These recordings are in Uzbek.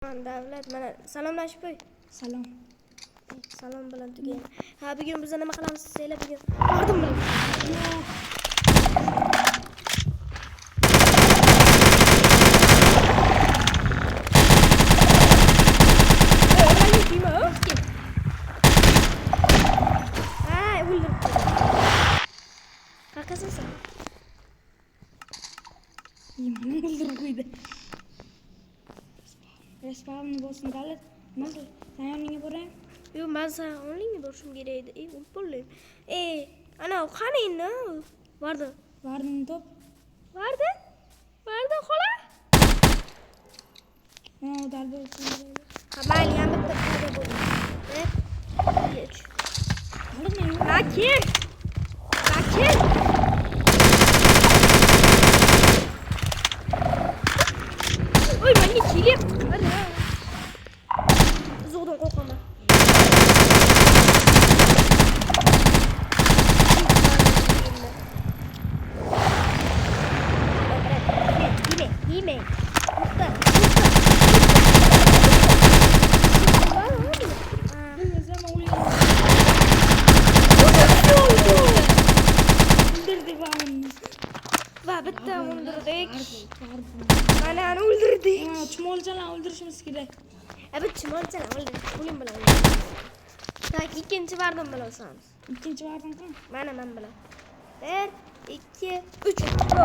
Davlat mana salomlashib qo'y. Salom. Salom bilan tugaydi. Ha, bugun biz nima qilamiz desanglar, bugun bordim bilan. Qaqasan. Yemani o'ldirib qo'ydi. Respawnni bo'lsin davlat. Nima sen yoningga boray? Yo'q, men sen yoningga borishim kerak edi. Unutdim. Ana qani endi? Bordi. Vardin top. Bordi? Bordi xola? Ha, dalba olsun. Ha, mayli, ham bitta paydo bo'ldi. Geç. Nakir. Nakir. Oy, menga kelyapti. Qara. Zo'rdan qo'rqaman. Yeme. Usta. Va bitta o'ldirdik. Mana o'ldirdik. Ha, chumolchalarni o'ldirishimiz kerak. Biz chumolchalarni o'ldirdik. Pulim bilan. Tak, ikkinchi vardim bilasan. Ikkinchi vardim qani? Mana men bilan. 1 2 3 go.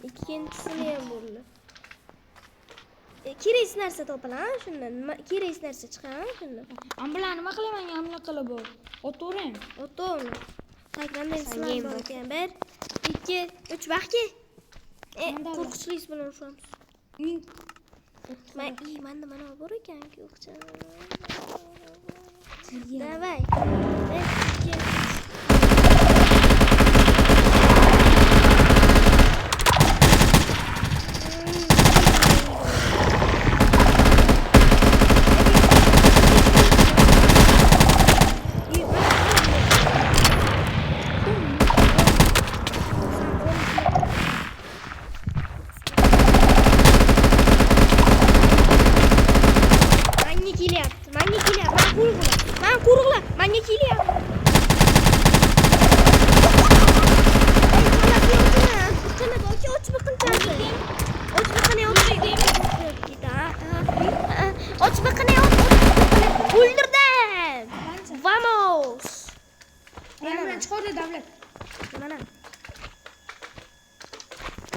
İkincisini ham bo'ldi. Kerak narsa topaman shundan. Kerak narsa chiqaman shundan. Ambulan nima qilaman? Amla qilib bu. O'tavering. O'tavering. Taklandan ismim bor ekan. 1 2 3 vaqtga. Qo'rqinchlis bilan uramiz. Menda mana bor ekan-ku o'qcha. Davay. 1 2 Chiqardi davlat. Mana.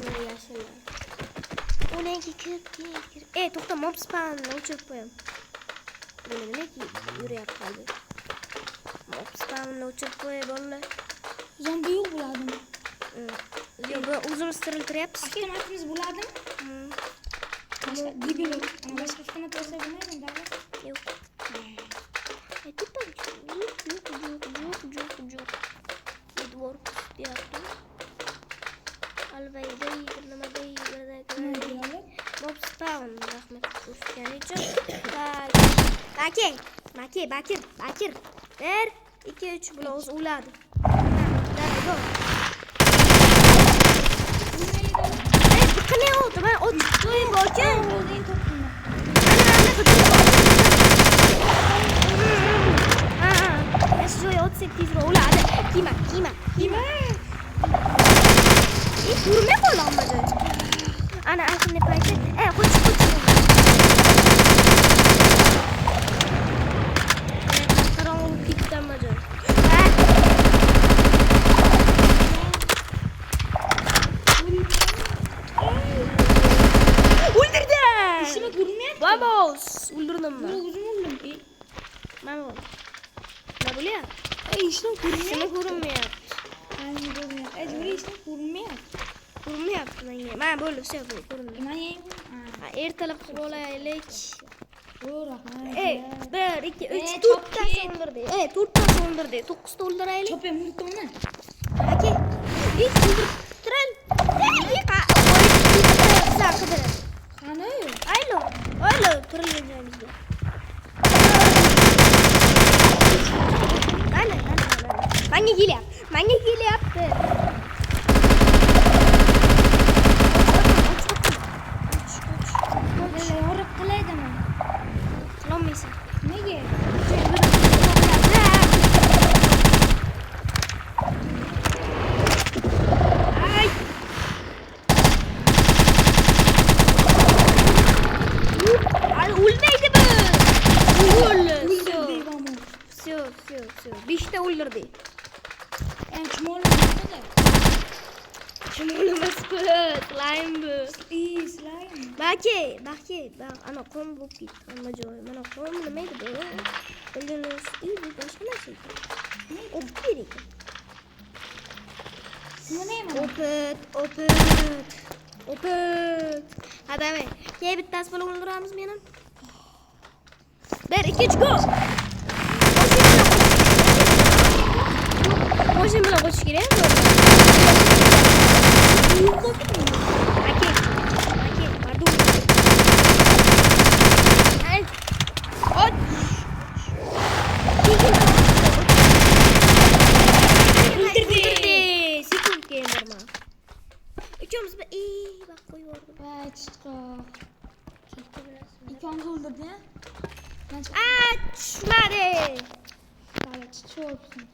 Mana yashillar. O'nga kirib. To'xta, mob spawnni o'chirib qo'yam. Nimaki yurib qoldi. Mob spawnni o'chirib qo'y, bolalar. Zombi yo'q bo'ladimi? Yo'q, o'zimiz tiriltiryapmiz-ki. Avtomatimiz bo'ladimi? Boshqa debil. Boshqa avtomat bo'lsa bo'lmaydimi davlat? Yo'q. Yo'q. Двор yaptım. Alvayda nimaday mob spawn rahmat ko'rsatgani uchun. Bakir. 1 2 3 bilan o'zi o'ladi. Qanday oldi? Men ot qo'yib ekan. Joy 38 ga o'ladi. Kima. Urma qo'lamadim. Ana shunday payti. Qo'ch. Qarong'u ketdimi joy. Vamos! O'ldirdim Dur men. o'zim o'ldim. Mana bu. Nima bo'lyapti? Ishni ko'rmayapti. Seni ko'rinmayapti. Mani ko'rmayapti. Dur ishni ko'rmayapti. Ko'rinmayapti menga. Mana bo'ldi, все, bu ko'rindi. Mani Ertalab qilib olaylik. rahmat. 1 2 3 top 4tasi o'ldirdik. 4tasi o'ldirdik. 9ta o'ldiraylik. Chopayım murtona. Aka, ilk o'ldirtiral. Qani? Aylo, turilgan joyimizda. Mana. Menga kelyapti. Yorib qilaydimi? Qilolmaysan. Nega? Ay! Ay, o'lmaydi bu. Все. 5ta o'ldirdi. Chumolimiz Chumolimiz bu, slime bu. slime. Baki, ana qon bo'lib ketdi hamma joyi. Mana qon nima edi bu? O'ldiramiz. Bu boshqa narsa ekan. O'pib kerak. Nima? O'pit. Ha, davay. Keyin bittasi bilan o'ldiramiz meni. 1 2 3 go. Mashina bilan qochish kerak. Aka, pardon. Ay. Ot. O'ldirdi. Sekund keyin borma. Uchamiz bak qo'yib yubordim. Voy, chiqdi. Ikkovimiz o'ldirdi, ha? Tushmadi. Hali chiqibsin.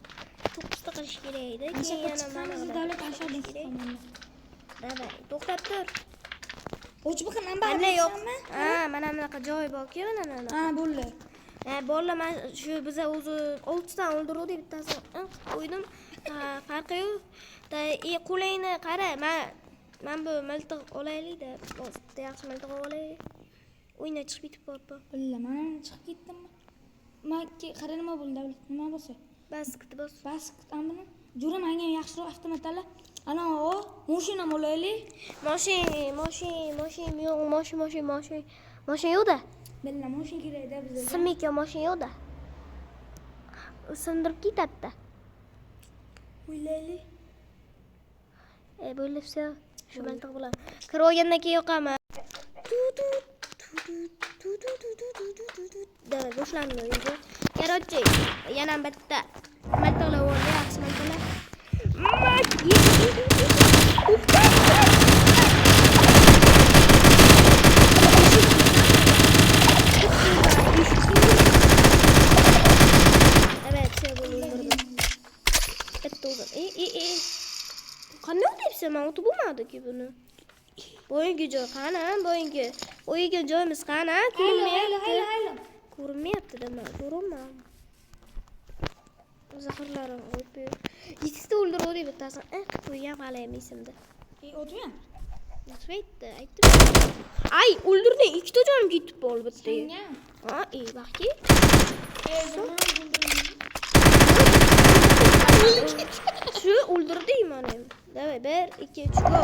9ta qilish kerak edi. Keyin yana mana davlat aşağıdan chiqaman. Davay, to'xtab tur. O'chib qanday Mana yo'q. Ha, mana bunaqa joy borki, mana. Ha, bo'ldi. Bolalar men shu biza o'zi 6 ta o'ldirdik, bittasini qo'ydim. Farqi yo'q. Qo'layni qara. Men bu miltiq olaylik-da. Bitta yaxshi miltiq olay. O'yinga chiqib ketib qolibdi. Billa, men chiqib ketdimmi? Menga qara nima bo'ldi, davlat? Nima bo'lsa? Bas. Ammo jura menga yaxshiroq avtomatlar. Ana o, mashina olaylik. Mashina yo'q, mashina yo'q-da. Billa, mashina kerak-da bizga. Simika mashina yo'q-da. Sindirib ketadi-da. O'ylaylik. Bo'ldi, все. Shu miltiq bilan. Kirib olgandan keyin yoqaman. Davay, boshlandi o'yinchi. Короче, yana bitta miltiqlar o'rni yaxshi miltiqlar. Evet, şey bulundurdum. Bitta o'zim. Qanday o'tyapsan? Men o'tib bo'lmadi ki bunu. Bo'yingi joy qani? O'yiga joyimiz qani? Hayla. Ko'rinmayapti-da, men ko'raman. Zaxirlarim o'pib. 2ta o'ldirdik bittasini. Qilib qo'ygan hali esimda. O'tmi? Aytdi. Ay, o'ldirding. 2ta jonim ketib qoldi bitta. Ha, baxki. Shu o'ldirdik meni. Davay, 1 2 3 go.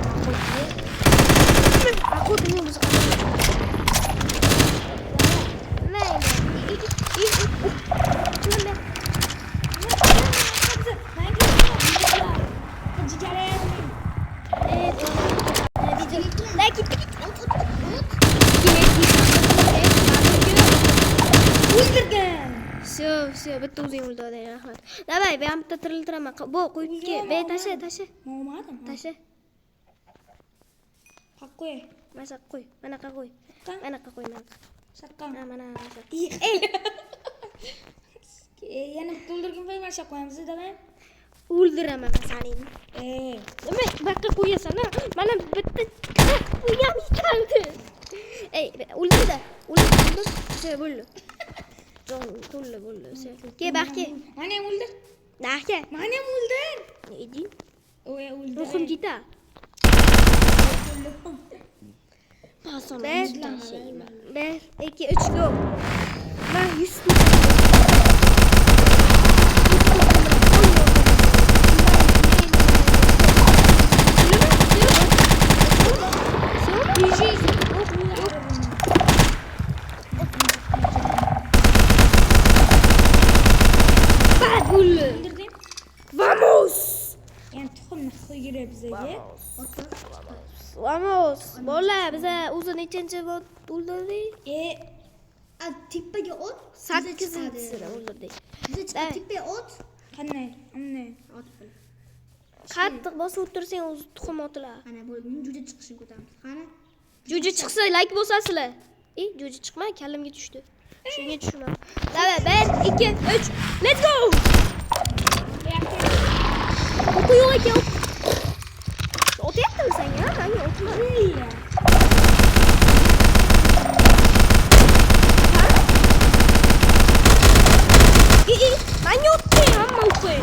Aqo'dimiz Все, bitta o'zing o'ldirding, rahmat. Davay, bu ham bitta tiriltiraman. Bu qo'yib ke, be tasha. Olmadim. Tasha. Qo'y. Mana qo'y. Mana qo'y. Mana. Shaqqam. Mana. Yana bitta o'ldirgim qo'yman, shaq qo'yamiz, davay. O'ldiraman seni. Nima baqa qo'yasan? Mana bitta qo'yam ekan. O'ldirdi. Все, bo'ldi. Bo'ldi. Ke baxki. Mana ham o'ldir. Nahka. Mana ham o'ldir. Edi. O'ldir. Ruhim ketadi. Bir, iki, üç, go. Ben 100 İndirdim. Vamos! Yani tuxum nasıl giriyor bize diye. Vamos! Bola bize uzun nechanchi bo'ldi? Tepaga ot. 8-sini o'ldirdi. Biza chiqib tepaga ot. Qanday? Amne. Ot bilan. Qattiq bosib o'tirsang o'zi tuxum otilar. Mana bu juda chiqishini ko'taramiz. Qani? Jo'ja chiqsa like bosasizlar. Jo'ja chiqmay kallamga tushdi. Shunga tushunman. Davay 1 2 3 let's go! O'qi yo'q ekan. O'tyaptimi sen ya? Menga o'tmadi. Menga o'tdi, hamma o'qi.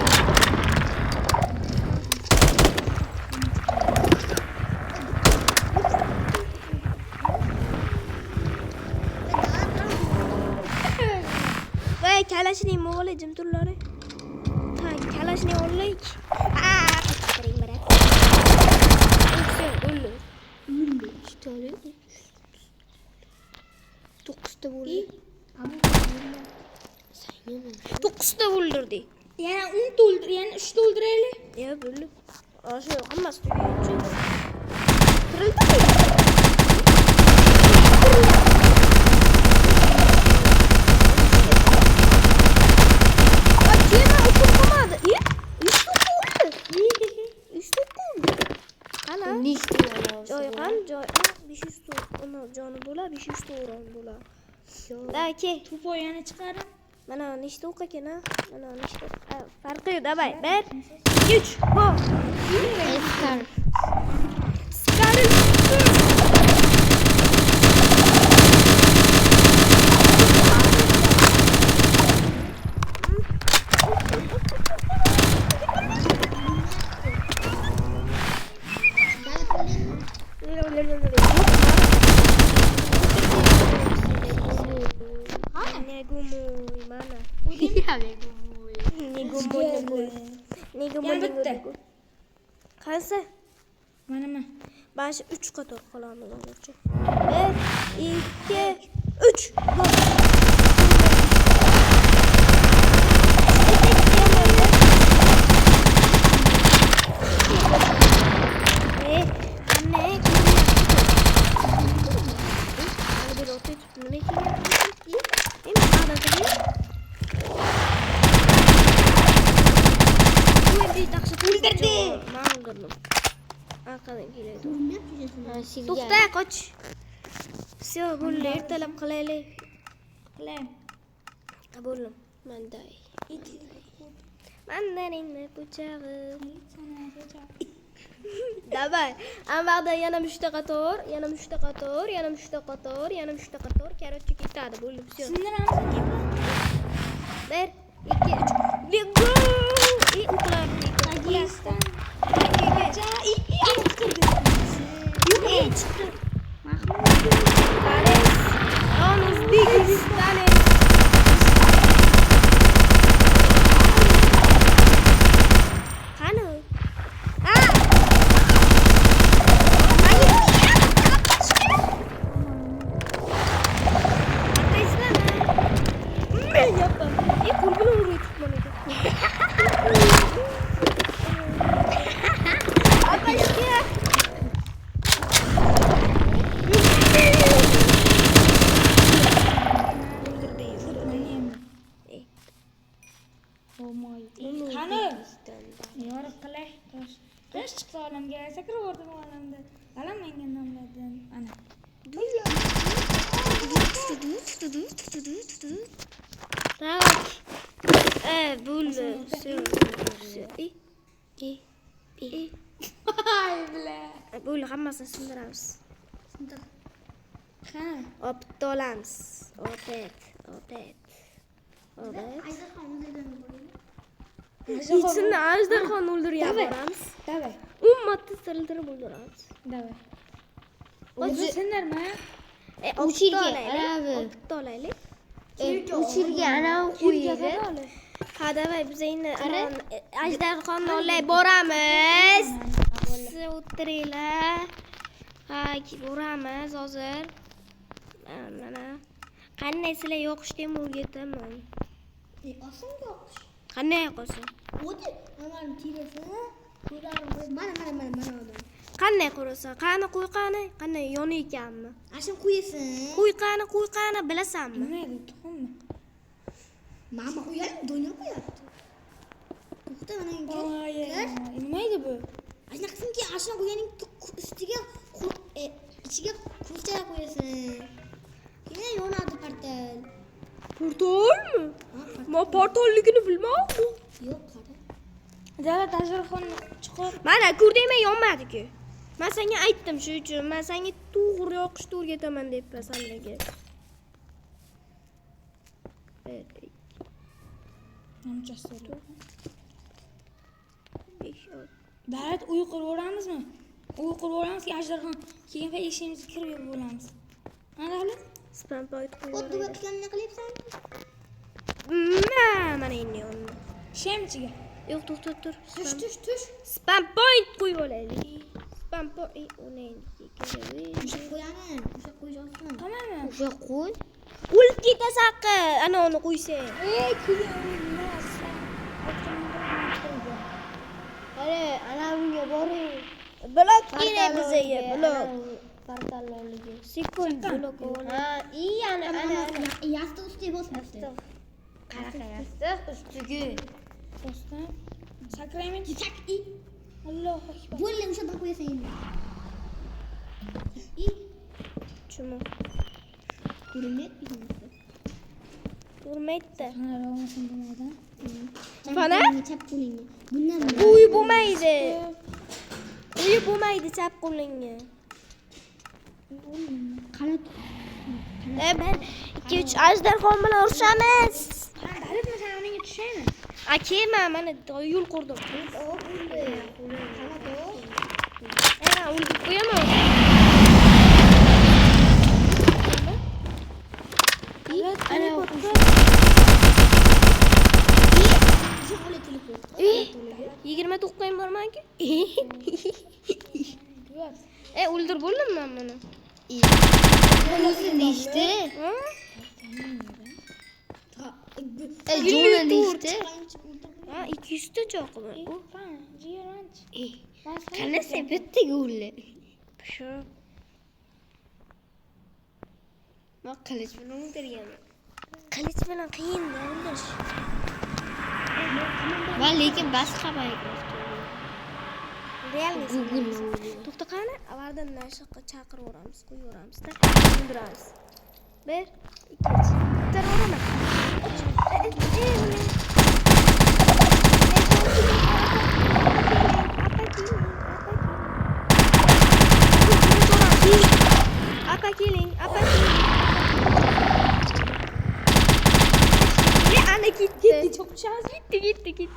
Vay kalashning mo'g'li jim turlari. Ha, kalashning o'g'lik. Qachiring bari. O'ldi. Shitoli. 9ta bo'ldi. 9ta o'ldirdi. Yani 10 doldur, yani 3 dolduraylı. Ya bo'ldi. Shu hammasi tugaguncha. Tirildimi? Kema o'qilmadi. Ishda qo'ydi. Qana? Joy ham, joy. 500 ta. Uni joni bo'la, 500 ta o'ron bo'la. Aka, Tupo yani çıkarım. mana nechta o'q ekan, ha? Mana nechta. Farqi yo'q, davay. 1 2 3 go. Skaril. Qaysi? Mana mı? Ben şu 3 qator qolamiz hozircha. 1 2 3 go. To'xta, qoch. Всё, bo'ldi, ertalab qilaylik. Qilay. Bo'ldim. Manday. Mandarinni po'chag'i. Davay. Amvaqda yana mushta qator, yana mushta qator, yana mushta qator, yana mushta qator. Короче, ketadi. Bo'ldi, всё. Sindiramizmi kim? 1 2 3 let's go. Uxlar. Agistan. Aka. Yok, çıktı. Yalnız bir tane. Kanı. Ben yaptım. Kurban oluyor tutmalıydı. Arkadaşlar. Qani? Yo'q, qilay. Tosh chiqdi olamga, sakrab o'rdim olamda. Balam menga nomladim. Ana. Tak. Bo'ldi. Ay bile. Bo'ldi, hammasini sindiramiz. Qani? Opit olamiz. Opit. İçinde ajdarxon o'ldirib boramiz. Davay. 10 marta tiriltirib o'ldiramiz. Davay. Senlarmi? O'chirga anavi. olaylik. O'chirga anavi qo'yadi. Ha, davay biz endi ajdarxonni olay boramiz. Siz o'tiringlar. Ha, boramiz hozir. Mana. Qanday sizlar yoqishdan o'rgataman. Oson yo'q. Qanday yoqasan? O'ti, mana tirasini, qo'llarim mana. Qanday qurasan? Qani qo'y qani? Qanday yoni ekanmi? Ashim qo'yasan. Qo'y qani bilasanmi? Nima edi? Tuxummi? Mama qo'yadi, do'ynar qo'yapti. To'xta mana endi. Nima edi bu? Ashnaqasinki, ashna qo'yganing ustiga ichiga kulcha qo'yasan. Keyin yonadi portal. Portalmi? Men portalligini bilmayman. Yo'q, qara. Davlat ajdarxonni chiqar. Mana ko'rdingmi, yonmadi-ku. Men senga aytdim shu uchun. Men senga to'g'ri yoqishni o'rgataman debman senga. Namchasi. Davlat uy qurib olamizmi? Uy qurib olamizki, ajdarxon keyin va eshigimizga kirib yurib olamiz. Mana davlat? Spam point Xuddi qo'yib. o'tganini qilyapsan. Mana endi yonni. Shemchiga. Yo'q, to'xta tur. Tush. Spam point qo'yib olaylik. Spam point o'ynaylik. O'sha qo'yaman. O'sha qo'yish oson. Tamommi? O'sha qo'y. O'lib ketasan qil. Ana uni qo'ysang. Hali anaviga boring. Blok kerak bizga, blok. Portallarga. Sekund blok o'ynaylik. Ha, ana. Yastig' ustiga bosibdi. Qanaqa yastig' ustiga. Do'stlar, sakrayman. Chak i. Allohu akbar. Bo'ldi, o'shadan qo'yasan endi. I. Chuma. Ko'rinmaydi. Urmaydi. Mana olmasam bo'lmaydi. Fana? Chap qo'lingni. Bundan Uy bo'lmaydi. Uy bo'lmaydi chap qo'lingga. qanot. Ben 2-3 ajdarxon bilan urushamiz. Davlat men unga tushaymi? Akema mana yo'l qurdim. Ana o'lib qo'yaman. Ana 29 bormanki? Yo'q. O'ldir bo'ldim men buni. Bunisi nechta? Ha? Jona nechta? Ha, 200 ta cho'qmi. Fan, jiranch. Qanasi bitta go'lli. Shu. Men qilich bilan o'ldirganman. Qilich bilan qiyin-da o'ldirish. Va lekin boshqa Minecraft. Realniy. Google. To'xta qani, avvaldan nashiqqa chaqiraveramiz, qo'yaveramiz-da. O'ldiramiz. 1 2 Bittaraveramiz. Apa killing. Ya ana gitti. Çok çaz. Gitti.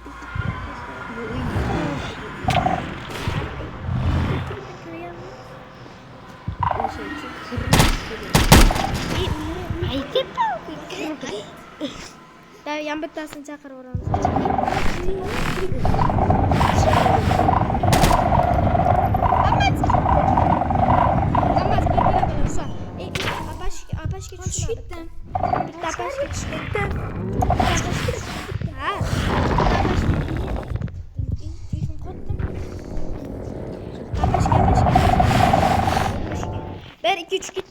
Da yang bittasini chaqiraveramiz. Amas bir usa. Apashga tushdi. Bitta apashga tushdi. Ha. Apashga. 1 2 3 git.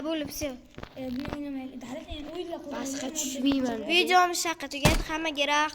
Bo'lib все. Boshqa Boshqa tushmayman. Videomiz shaqqa tugadi. Hammaga rahmat.